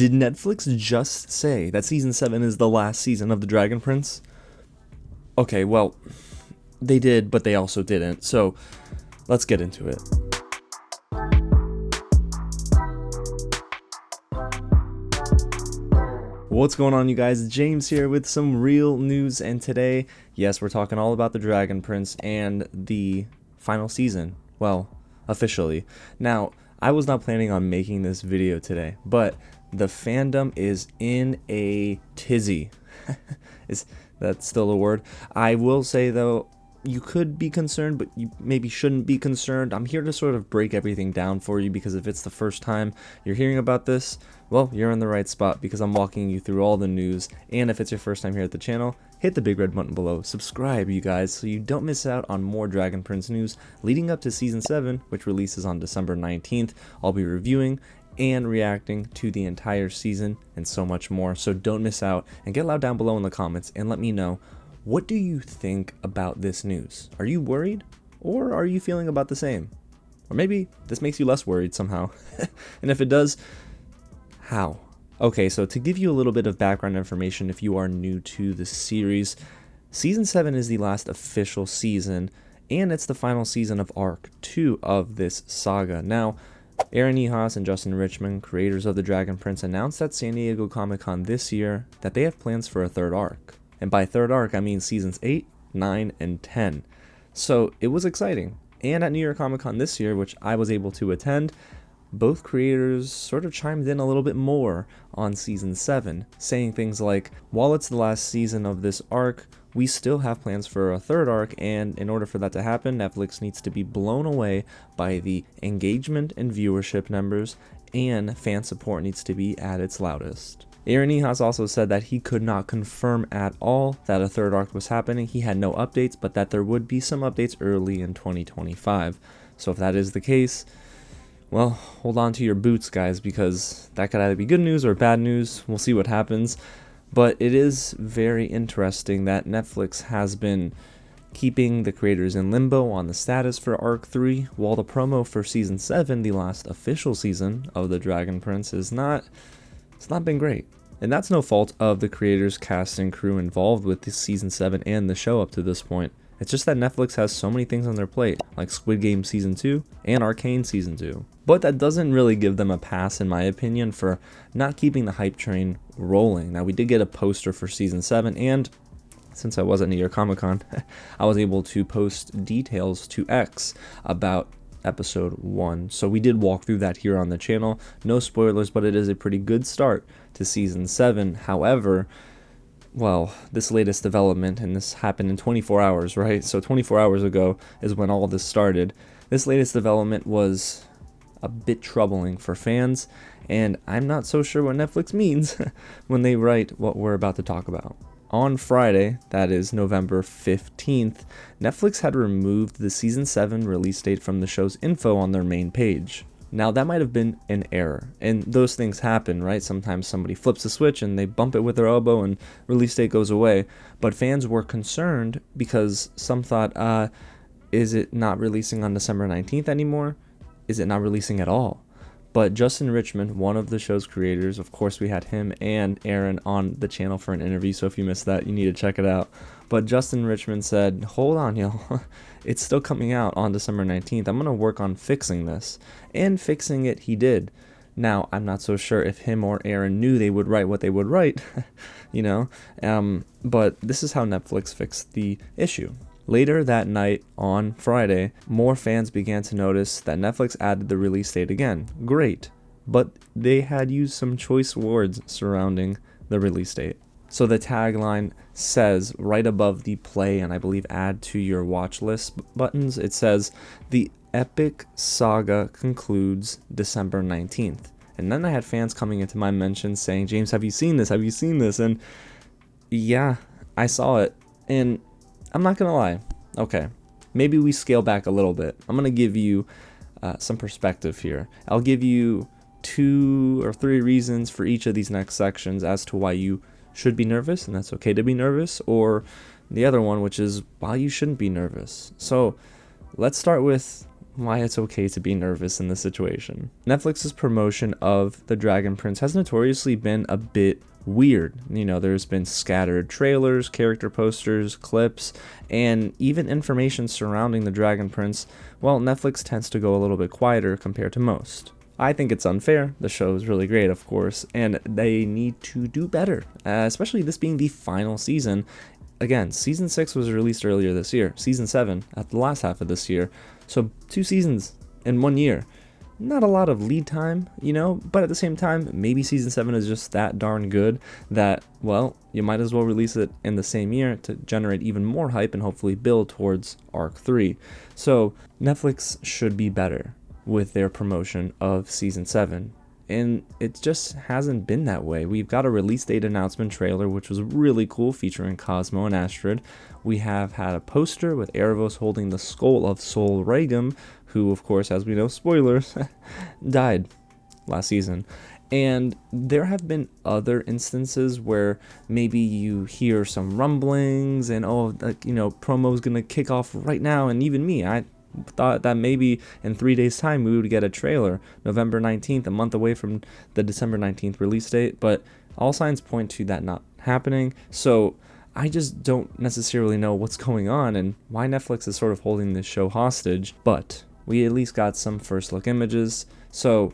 Did Netflix just say that season 7 is the last season of The Dragon Prince? Okay, well, they did, but they also didn't. So, let's get into it. What's going on, you guys? James here with some real news, and today, yes, we're talking all about The Dragon Prince and the final season. Well, officially. Now, I was not planning on making this video today, but the fandom is in a tizzy. Is that still a word? I will say, though, you could be concerned, but you maybe shouldn't be concerned. I'm here to sort of break everything down for you, because if it's the first time you're hearing about this, well, you're in the right spot, because I'm walking you through all the news. And if it's your first time here at the channel, hit the big red button below, subscribe, you guys, so you don't miss out on more Dragon Prince news leading up to season 7, which releases on December 19th. I'll be reviewing and reacting to the entire season and so much more, so don't miss out, and get loud down below in the comments and let me know, what do you think about this news? Are you worried, or are you feeling about the same? Or maybe this makes you less worried somehow. And if it does, how? Okay, so to give you a little bit of background information if you are new to the series, season 7 is the last official season, and it's the final season of Arc 2 of this saga. Now, Ehasz and Richmond, creators of The Dragon Prince, announced at San Diego Comic-Con this year that they have plans for a third arc. And by third arc, I mean seasons 8, 9, and 10. So it was exciting. And at New York Comic-Con this year, which I was able to attend, both creators sort of chimed in a little bit more on season 7, saying things like, while it's the last season of this arc, we still have plans for a third arc, and in order for that to happen, Netflix needs to be blown away by the engagement and viewership numbers, and fan support needs to be at its loudest. Ehasz also said that he could not confirm at all that a third arc was happening. He had no updates, but that there would be some updates early in 2025. So if that is the case, well, hold on to your boots, guys, because that could either be good news or bad news. We'll see what happens. But it is very interesting that Netflix has been keeping the creators in limbo on the status for Arc 3, while the promo for Season 7, the last official season of The Dragon Prince, it's not been great. And that's no fault of the creators, cast, and crew involved with this Season 7 and the show up to this point. It's just that Netflix has so many things on their plate, like Squid Game Season 2 and Arcane Season 2. But that doesn't really give them a pass, in my opinion, for not keeping the hype train rolling. Now, we did get a poster for Season 7, and since I was at New York Comic-Con, I was able to post details to X about episode 1. So we did walk through that here on the channel. No spoilers, but it is a pretty good start to Season 7. However, well, this latest development, and this happened in 24 hours, right? So 24 hours ago is when all this started. This latest development was a bit troubling for fans, and I'm not so sure what Netflix means when they write what we're about to talk about. On Friday, that is November 15th, Netflix had removed the Season 7 release date from the show's info on their main page. Now, that might have been an error, and those things happen, right? Sometimes somebody flips a switch and they bump it with their elbow and release date goes away. But fans were concerned because some thought, is it not releasing on December 19th anymore? Is it not releasing at all? But Richmond, one of the show's creators, of course we had him and Aaron on the channel for an interview, so if you missed that, you need to check it out. But Richmond said, hold on, y'all, it's still coming out on December 19th. I'm going to work on fixing this. And fixing it he did. Now, I'm not so sure if him or Aaron knew they would write what they would write, you know, but this is how Netflix fixed the issue. Later that night, on Friday, more fans began to notice that Netflix added the release date again. Great. But they had used some choice words surrounding the release date. So the tagline says, right above the play and I believe add to your watch list buttons, it says, the epic saga concludes December 19th. And then I had fans coming into my mentions saying, James, have you seen this? Have you seen this? And yeah, I saw it. And I'm not gonna lie. Okay, maybe we scale back a little bit. I'm gonna give you some perspective here. I'll give you 2 or 3 reasons for each of these next sections as to why you should be nervous, and that's okay to be nervous, or the other one, which is why you shouldn't be nervous. So let's start with why it's okay to be nervous in this situation. Netflix's promotion of The Dragon Prince has notoriously been a bit weird. You know, there's been scattered trailers, character posters, clips, and even information surrounding The Dragon Prince. Well, Netflix tends to go a little bit quieter compared to most. I think it's unfair. The show is really great, of course, and they need to do better, especially this being the final season. Again, Season 6 was released earlier this year, Season 7 at the last half of this year, so 2 seasons in 1 year. Not a lot of lead time, you know, but at the same time, maybe Season 7 is just that darn good that, well, you might as well release it in the same year to generate even more hype and hopefully build towards Arc 3. So, Netflix should be better with their promotion of Season 7. And it just hasn't been that way. We've got a release date announcement trailer, which was really cool, featuring Cosmo and Astrid. We have had a poster with Erebos holding the skull of Sol Regum, who, of course, as we know, spoilers, died last season. And there have been other instances where maybe you hear some rumblings and, promo's gonna kick off right now. And even me, I thought that maybe in 3 days time we would get a trailer, November 19th, a month away from the December 19th release date, but all signs point to that not happening. So I just don't necessarily know what's going on and why Netflix is sort of holding this show hostage, but we at least got some first look images. So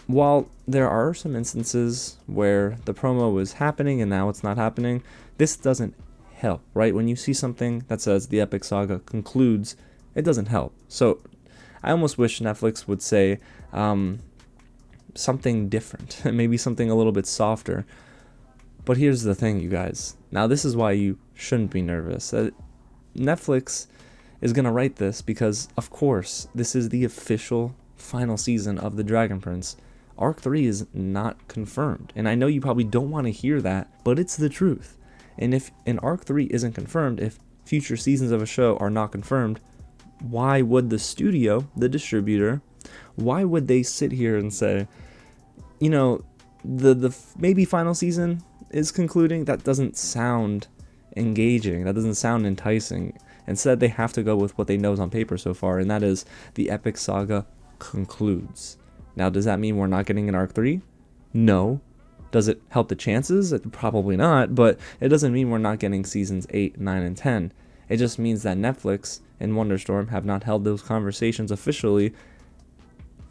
while there are some instances where the promo is happening and now it's not happening, this doesn't help, right? When you see something that says the epic saga concludes, it doesn't help. So I almost wish Netflix would say something different, maybe something a little bit softer. But here's the thing, you guys. Now this is why you shouldn't be nervous. Netflix is going to write this because, of course, this is the official final season of The Dragon Prince. Arc 3 is not confirmed. And I know you probably don't want to hear that, but it's the truth. And if an Arc 3 isn't confirmed, if future seasons of a show are not confirmed, why would the studio, the distributor, why would they sit here and say, the maybe final season is concluding? That doesn't sound engaging. That doesn't sound enticing. Instead, they have to go with what they know is on paper so far, and that is the epic saga concludes. Now, does that mean we're not getting an Arc 3? No. Does it help the chances? Probably not, but it doesn't mean we're not getting seasons 8, 9, and 10. It just means that Netflix and Wonderstorm have not held those conversations officially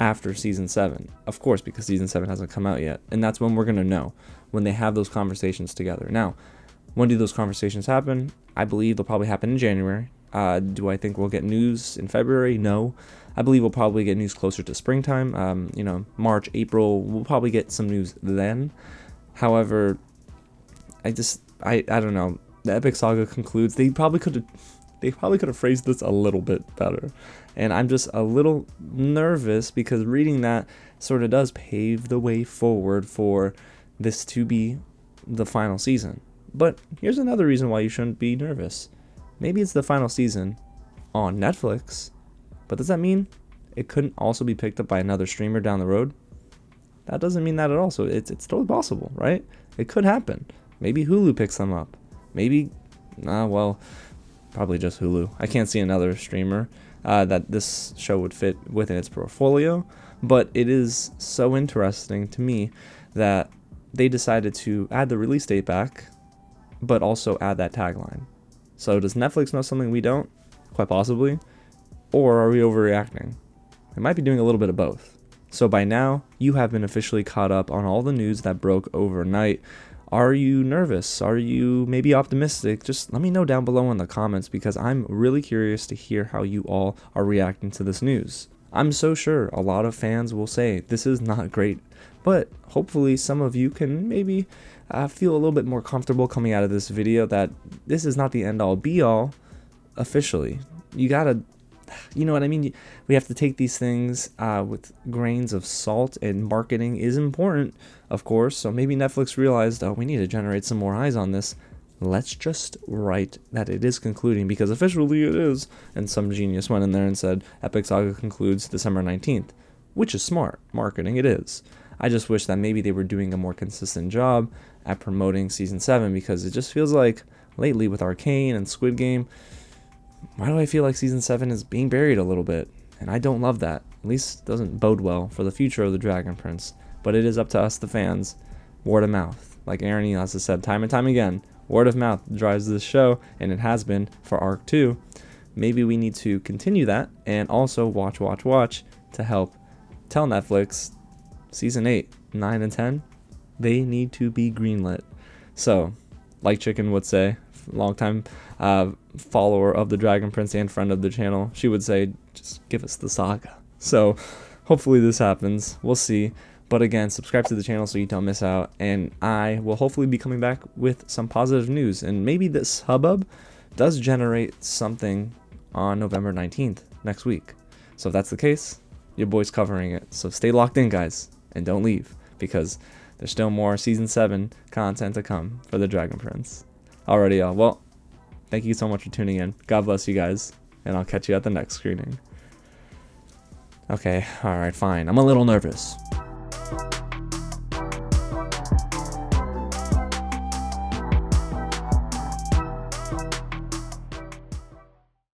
after Season 7. Of course, because Season 7 hasn't come out yet. And that's when we're going to know, when they have those conversations together. Now, when do those conversations happen? I believe they'll probably happen in January. Do I think we'll get news in February? No. I believe we'll probably get news closer to springtime. March, April, we'll probably get some news then. However, I don't know. The epic saga concludes. They probably could have phrased this a little bit better. And I'm just a little nervous because reading that sort of does pave the way forward for this to be the final season. But here's another reason why you shouldn't be nervous. Maybe it's the final season on Netflix, but does that mean it couldn't also be picked up by another streamer down the road? That doesn't mean that at all. So it's totally possible, right? It could happen. Maybe Hulu picks them up. Maybe, probably just Hulu. I can't see another streamer that this show would fit within its portfolio, but it is so interesting to me that they decided to add the release date back, but also add that tagline. So does Netflix know something we don't? Quite possibly. Or are we overreacting? It might be doing a little bit of both. So by now, you have been officially caught up on all the news that broke overnight. Are you nervous? Are you maybe optimistic? Just let me know down below in the comments because I'm really curious to hear how you all are reacting to this news. I'm so sure a lot of fans will say this is not great, but hopefully some of you can maybe feel a little bit more comfortable coming out of this video that this is not the end all be all officially. You gotta, you know what I mean? We have to take these things with grains of salt, and marketing is important, of course. So maybe Netflix realized, we need to generate some more eyes on this. Let's just write that it is concluding because officially it is. And some genius went in there and said, Epic Saga concludes December 19th, which is smart marketing. It is. I just wish that maybe they were doing a more consistent job at promoting Season 7 because it just feels like lately with Arcane and Squid Game, why do I feel like Season 7 is being buried a little bit? And I don't love that. At least it doesn't bode well for the future of the Dragon Prince. But it is up to us, the fans. Word of mouth. Like Aaron Ehasz has said time and time again, word of mouth drives this show, and it has been for Arc 2. Maybe we need to continue that and also watch to help tell Netflix season 8, 9, and 10, they need to be greenlit. So, like Chicken would say, longtime follower of the Dragon Prince and friend of the channel, she would say, just give us the saga. So, hopefully this happens. We'll see. But again, subscribe to the channel so you don't miss out. And I will hopefully be coming back with some positive news. And maybe this hubbub does generate something on November 19th, next week. So if that's the case, your boy's covering it. So stay locked in, guys, and don't leave, because there's still more Season 7 content to come for the Dragon Prince. Alrighty, y'all. Well, thank you so much for tuning in. God bless you guys, and I'll catch you at the next screening. Okay, alright, fine. I'm a little nervous.